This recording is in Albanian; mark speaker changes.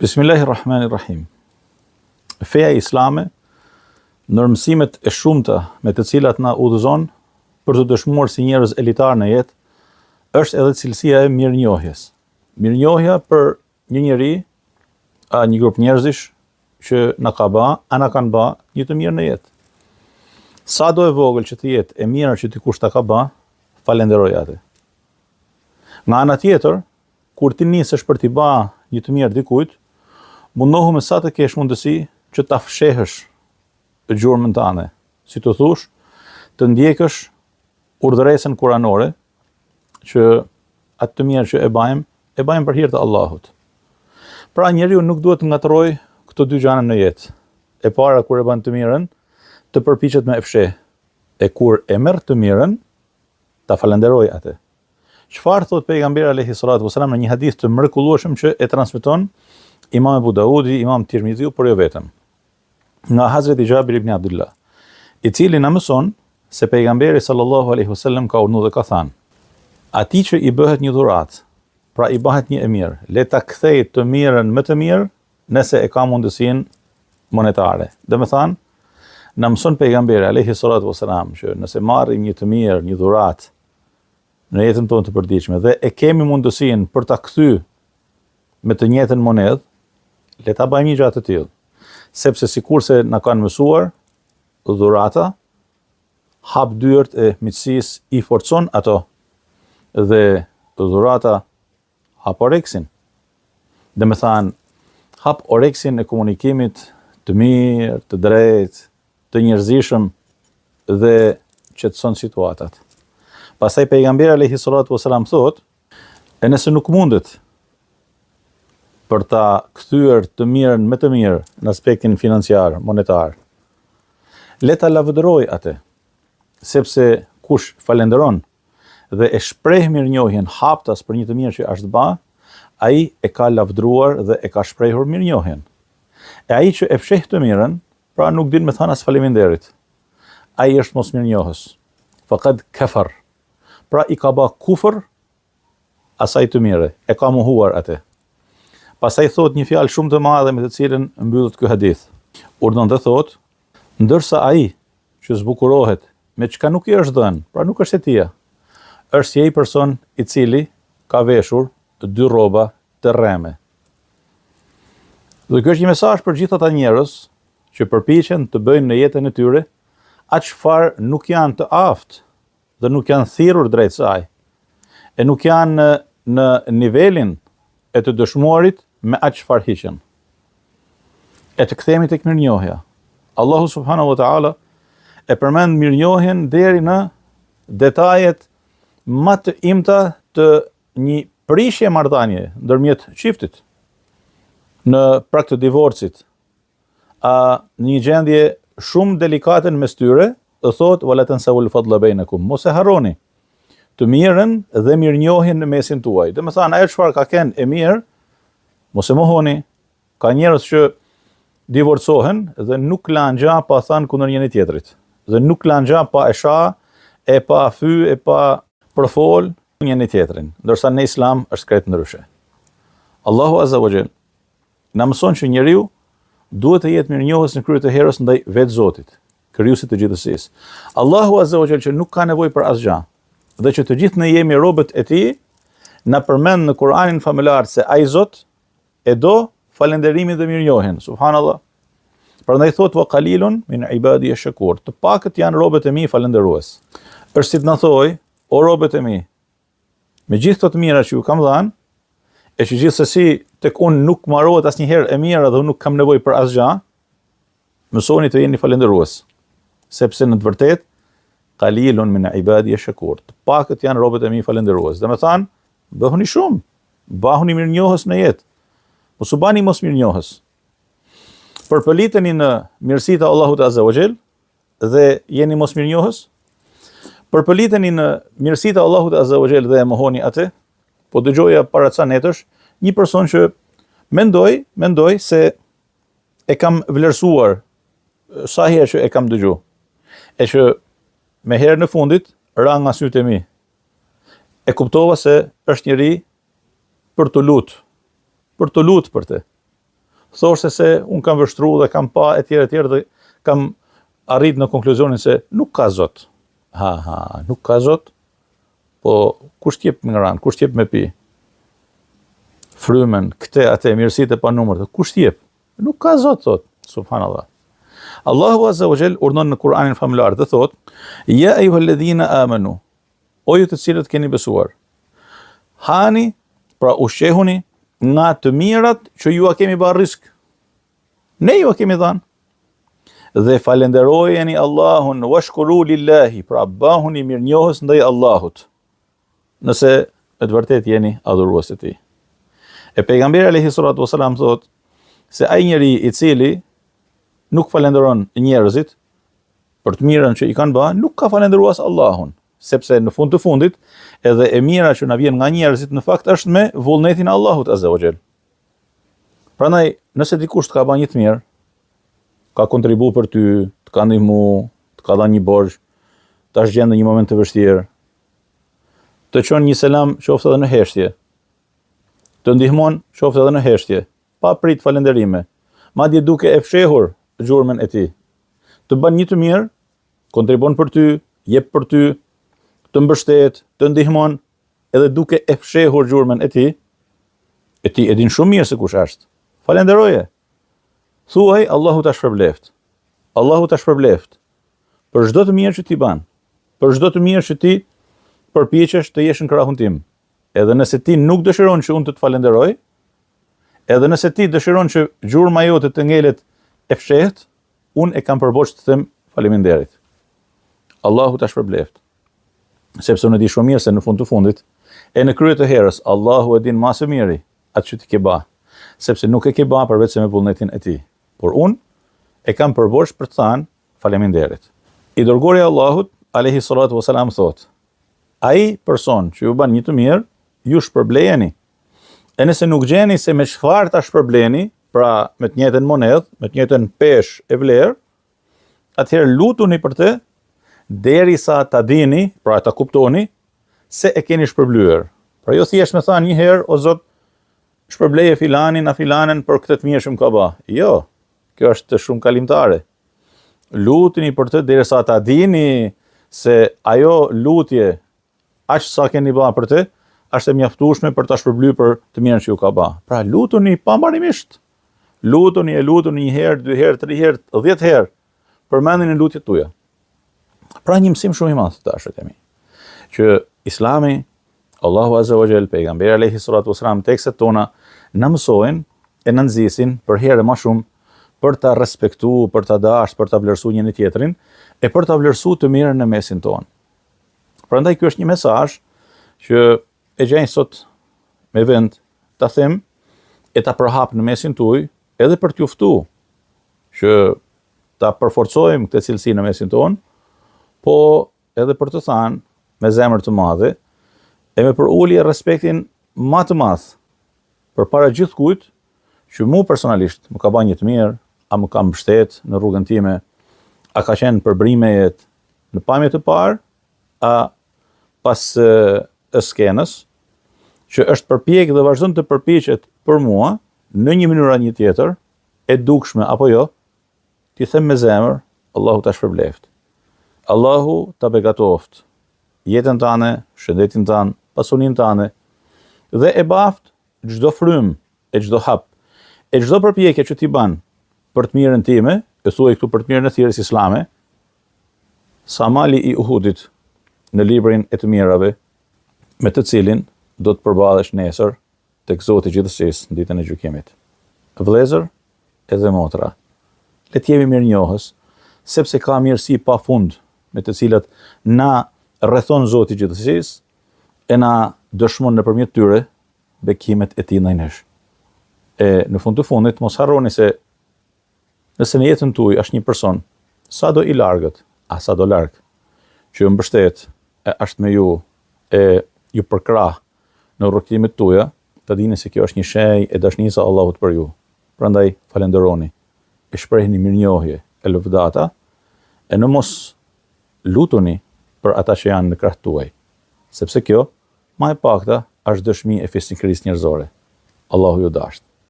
Speaker 1: Bismillahirrahmanirrahim. Feja islame, në mësimet e shumta me të cilat na udhëzon për të dëshmuar si njerëz elitar në jetë, është edhe cilësia e mirënjohjes. Mirënjohja për një njeri, një grup njerëzish që na ka bë, ana kanë bë një të mirë në jetë. Sa do e vogël që të jetë e mira që dikush ta ka bë, falenderoj atë. Nga ana tjetër, kur ti nisesh për t'i bë një të mirë dikujt, mundohu me sa të kesh mundësi që ta fshehësh gjurmën tënde, si të thush, të ndjekësh urdhëresën kuranore që atë të mirë që e bajmë për hir të Allahut. Pra njeriu nuk duhet të ngatrojë këto dy gjëra në jetë. E para kur e bën të mirën, të përpiqet me e fsheh. E kur e merr të mirën, ta falenderoj atë. Çfarë thot pejgamberi alayhi salatu wasalam në një hadith të mrekullueshëm që e transmeton Imam Abu Daudi, Imam Tirmidhiu, por jo vetëm. Nga Hazreti Jabir ibn Abdullah, i cili na mëson se pejgamberi sallallahu alaihi wasallam ka urdhëruar dhe ka thënë: atij që i bëhet një dhuratë, pra i bëhet një e mirë, le ta kthej të mirën më të mirë nëse e ka mundësinë monetare. Domethënë, na mëson pejgamberi alayhi salatu wasalam që nëse marrim një të mirë, një dhuratë në jetën tonë të përditshme dhe e kemi mundësinë për ta kthyr me të njëjtën monedhë, le ta bëjmë një gjë të tillë. Sepse sikurse na kanë mësuar, dhurata hap dyert e miqësisë, i forcon ato, dhe dhurata hap oreksin. Domethënë, hap oreksin e komunikimit të mirë, të drejtë, të njerëzishëm dhe qetëson situatat. Pastaj pejgamberi alayhi salatu wasalam thotë, e nëse nuk mundet për ta kthyer të mirën me të mirë në aspektin financiar, monetar, le ta lavdëroj atë, sepse kush falenderon dhe e shpreh mirënjohjen haptas për një të mirë që është bë, ai e ka lavdëruar dhe e ka shprehur mirënjohjen. E ai që e fsheh të mirën, pra nuk din me thënë as faleminderit, ai është mosmirënjohës. Faqad kafar. Pra i ka bë kufër asaj të mirë, e ka mohuar atë. Pastaj thot një fjalë shumë të madhe me të cilën mbyllet ky hadith. Urdhon dhe thot, ndërsa ai që zbukurohet me çka nuk i është dhënë, pra nuk është e tija, është si ai person i cili ka veshur dy rroba të rreme. Dhe kjo është një mesazh për gjithë ata njerëz që përpiqen të bëjnë në jetën e tyre atë çfarë nuk janë të aftë dhe nuk janë thirrur drejt saj, e nuk janë në nivelin e të dëshmuarit me atë çfarë hiqen. E të kthehemi tek mirënjohja. Allahu subhanahu wa taala e përmend mirënjohjen deri në detajet më të imta të një prishje marrëdhënie ndërmjet çiftit, në prag të divorcit, në një gjendje shumë delikate në mes tyre, thot wala tansawul fadla bainakum, mos e harroni të mirën dhe mirënjohjen në mesin tuaj. Domethënë ajo çfarë ka qenë e mirë, mos e mohoni. Ka njerëz që divorcohen dhe nuk lanë gjë pa thënë kundër njëri tjetrit, dhe nuk lanë gjë pa e shah, e pa fy, e pa përfol njëri tjetrin, ndërsa në Islam është krejt ndryshe. Allahu azza wa jall na mëson që njeriu duhet të jetë mirënjohës në krye të herës ndaj vetë Zotit, krijuesit të gjithësisë. Allahu azza wa jall që nuk ka nevojë për asgjë, dhe që të gjithë ne jemi robët e tij, na përmend në Kur'anin famëlar se ai Zot e do falenderimin dhe mirënjohjen. Subhanallahu. Prandaj thot wa qalilun min ibadi ash-shakur. Të pakët janë robët e mi falënderues. Është si të na thoj, o robët e mi, me gjithë këto të mira që ju kam dhënë, e që gjithsesi tek unë nuk marrohet asnjëherë e mira dhe unë nuk kam nevojë për asgjë, mësoni të jeni falënderues. Sepse në të vërtetë qalilun min ibadi ash-shakur. Të pakët janë robët e mi falënderues. Domethënë, bëhuni shumë, bëhuni mirënjohës në jetë. Mos u bani mosmirënjohës. Përpëliteni në mirësitë e Allahut azza wa jall dhe jeni mosmirënjohës. Përpëliteni në mirësitë e Allahut azza wa jall dhe e mohoni atë. Po dëgjoja para ca netësh një person që mendoj se e kam vlerësuar sa herë që e kam dëgjuar. E që me herën e fundit ra nga sytë e mi. E kuptova se është njëri për të lutë për të. thoshte se unë kam vështruar dhe kam pa etj dhe kam arrit në konkluzionin se nuk ka Zot. Nuk ka Zot, po kush t'jep ngran, kush t'jep me pi? Frymen, këte, atë, mirësitë e panumërta, kush t'jep? Nuk ka Zot, thot, subhanallah. Allahu Azza wa Jall urdhon në Kur'anin famlar dhe thot: "Ya ayyuhalladhina amanu", o ju të cilët keni besuar, hani, pra ushqehuni nga të mirat që ju a kemi bërë risk. Ne ju a kemi dhanë. Dhe falenderojeni Allahun, washkuru lillahi, pra bahuni mirënjohës ndaj Allahut, nëse me të vërtet jeni adhurues të tij. E pejgamberi alayhi salatu wasalam thot se ai njeri i cili nuk falenderon njerëzit për të mirën që i kanë bërë, nuk ka falendëruar Allahun, sepse në fund të fundit edhe e mira që na vjen nga njerëzit në fakt është me vullnetin e Allahut Azza wa Jall. Prandaj, nëse dikush të ka bërë një të mirë, ka kontribu për ty, të ka ndihmu, të ka dhënë një borxh, tash gjen në një moment të vështirë, të çon një selam qoftë edhe në heshtje, të ndihmon qoftë edhe në heshtje, pa prit falënderime, madje duke e fshehur gjurmën e tij. Të bën një të mirë, kontribon për ty, jep për ty, të mbështet, të ndihmon, edhe duke e fshehur gjurmën e tij e din shumë mirë se kush është. Falenderoje. Thuaj Allahu ta shpërbleft. Allahu ta shpërbleft për çdo të mirë që ti bën, për çdo të mirë që ti përpiqesh të jesh në krahun tim. Edhe nëse ti nuk dëshiron që unë të falenderoj, edhe nëse ti dëshiron që gjurma jote të ngelet e fshehtë, unë e kam përboç të them faleminderit. Allahu ta shpërbleft. Sepse unë di shumë mirë se në fund të fundit, e në krye të herës, Allahu e din më së miri atë që ti ke bë, sepse nuk e ke bë përveç se me vullnetin e tij. Por unë e kam përboç për të thënë faleminderit. I dërguari i Allahut alayhi salatu wasalam thot: ai person që ju bën një të mirë, ju shpërblejeni. E nëse nuk gjeni se me çfarë ta shpërbleni, pra me të njëjtën monedhë, me të njëjtën peshë e vlerë, atëherë lutuni për të derisa ta dini, pra ta kuptoni se e keni shpërblyer. Pra jo thjesht me thënë një herë, o Zot, shpërbleje filanin a filanen për këtë të mirë që më ka bë. Jo, kjo është shumë kalimtare. Lutuni për të derisa ta dini se ajo lutje, aq sa keni bë për të, është e mjaftueshme për ta shpërblyer për të mirën që ju ka bë. Pra lutuni pambarimisht. Lutuni një herë, 2 herë, 3 herë, 10 herë. Përmendini lutjet tuaja. Pra një mësim shumë i madh të dashur kemi, që Islami, Allahu Azza wa Jall, pejgamberi alayhi salatu wasalam, tekstet tona na mësojnë e na nxisin për herë më shumë për ta respektuar, për ta dashur, për ta vlerësuar njëri tjetrin e për ta vlerësuar të mirën në mesin tonë. Prandaj ky është një mesazh që e gjej sot me vend ta them e ta përhap në mesin tuaj edhe për t'ju ftuar që ta përforcojmë këtë cilësi në mesin tonë, po edhe për të thënë me zemër të madhe e me përulje respektin më të madh përpara gjithkujt që mu personalisht më ka bërë një të mirë, a më ka mbështet në rrugën time, a ka qenë përbërime jetë në pamje të parë, a pas skenës, që është përpjek dhe vazhdon të përpiqet për mua në një mënyrë një tjetër, e dukshme apo jo, ti them me zemër, Allahu ta shpërbleft. Allahu ta begatoft jetën tane, shëndetin tanë, pasuninë tane, dhe e baft çdo frym, e çdo hap, e çdo përpjekje që ti bën për të mirën time, e thuaj këtu për të mirën e thirrjes islame, sa mali i Uhudit në librin e të mirave, me të cilin do të përballesh nesër tek Zoti i gjithësisë në ditën e gjykimit. Vëllezër edhe motra, le të jemi mirënjohës, sepse ka mirësi pafund me të cilat na rrethon Zoti i gjithësisë e na dëshmon nëpërmjet tyre bekimet e tij ndaj nesh. E në fund të fundit mos harroni se nëse në jetën tuaj është një person, sa do i largët, a sa do larg, që ju mbështet, e është me ju, e ju përkrah në rrugtimet tuaja, të dini se kjo është një shenjë e dashurisë së Allahut për ju. Prandaj falenderoni, e shprehni mirënjohje e lëvdata, e në mos lutuni për ata që janë në krah tuaj, sepse kjo, më e pakta, është dëshmi e fisnikërisë njerëzore. Allahu ju dashur.